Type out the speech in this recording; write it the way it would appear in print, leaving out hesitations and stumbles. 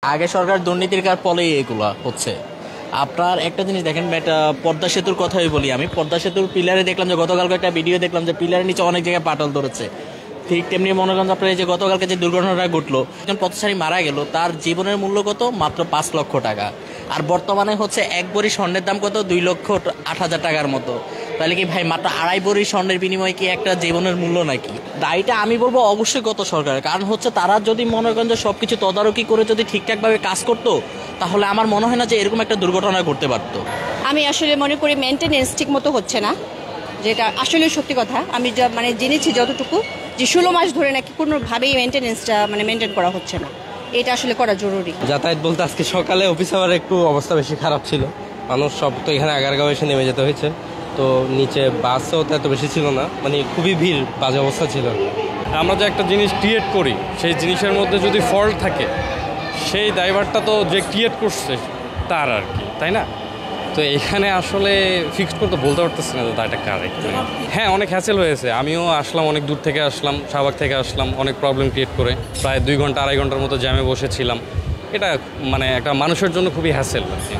আগে সরকার দুর্নীতির ফলেই এগুলা হচ্ছে। আপনার একটা জিনিস দেখেন, একটা পদ্মা সেতুর কথাই বলি আমি। পদ্মা সেতুর পিলারে দেখলাম যে গতকালকে একটা ভিডিও দেখলাম যে পিলারের নিচে অনেক জায়গায় পাটল ধরেছে। ঠিক তেমনি মনে করেন আপনার এই যে গতকালকে যে দুর্ঘটনাটা ঘটলো, একজন পথচারী মারা গেল, তার জীবনের মূল্য কত? মাত্র 5 লক্ষ টাকা। আর বর্তমানে হচ্ছে এক ভরি স্বর্ণের দাম কত? 2,08,000 টাকার মতো। তাহলে কি ভাই, মাত্র আড়াই ভরি স্বর্ণের বিনিময়ে কি একটা জীবনের মূল্য নাকি? দায়টা আমি বলবো অবশ্যই গত সরকারের। কারণ হচ্ছে তারা যদি মনে করেন যে সবকিছু তদারকি করে যদি ঠিকঠাকভাবে কাজ করতো, তাহলে আমার মনে হয় না যে এরকম একটা দুর্ঘটনা ঘটতে পারতো। আমি আসলে মনে করি মেনটেনেন্স ঠিক মতো হচ্ছে না, যেটা আসলে সত্যি কথা। আমি যা জেনেছি যতটুকু, যে 16 মাস ধরে নাকি কোনোভাবেই মেনটেনেন্সটা মেনটেন করা হচ্ছে না। এটা আসলে করা জরুরি। যাতায়াত বলতে আজকে সকালে অফিস আওয়ারে একটু অবস্থা বেশি খারাপ ছিল। মানুষ সব তো এখানে আগারগাঁও এসে নেমে যেতে হয়েছে। তো নিচে বাসও তো এত বেশি ছিল না, খুবই ভিড়, বাজে অবস্থা ছিল। আমরা যে একটা জিনিস ক্রিয়েট করি, সেই জিনিসের মধ্যে যদি ফল্ট থাকে, সেই ড্রাইভারটা তো যে ক্রিয়েট করছে তার আর কি, তাই না? তো এখানে আসলে ফিক্সড করতে বলতে পারতেছি না দাদা, এটা কার। হ্যাঁ, অনেক হ্যাসেল হয়েছে। আমিও আসলাম, অনেক দূর থেকে আসলাম, শাহবাগ থেকে আসলাম, অনেক প্রবলেম ক্রিয়েট করে প্রায় 2 ঘন্টা 2.5 ঘন্টার মতো জ্যামে বসেছিলাম। এটা একটা মানুষের জন্য খুবই হ্যাসেল আর কি।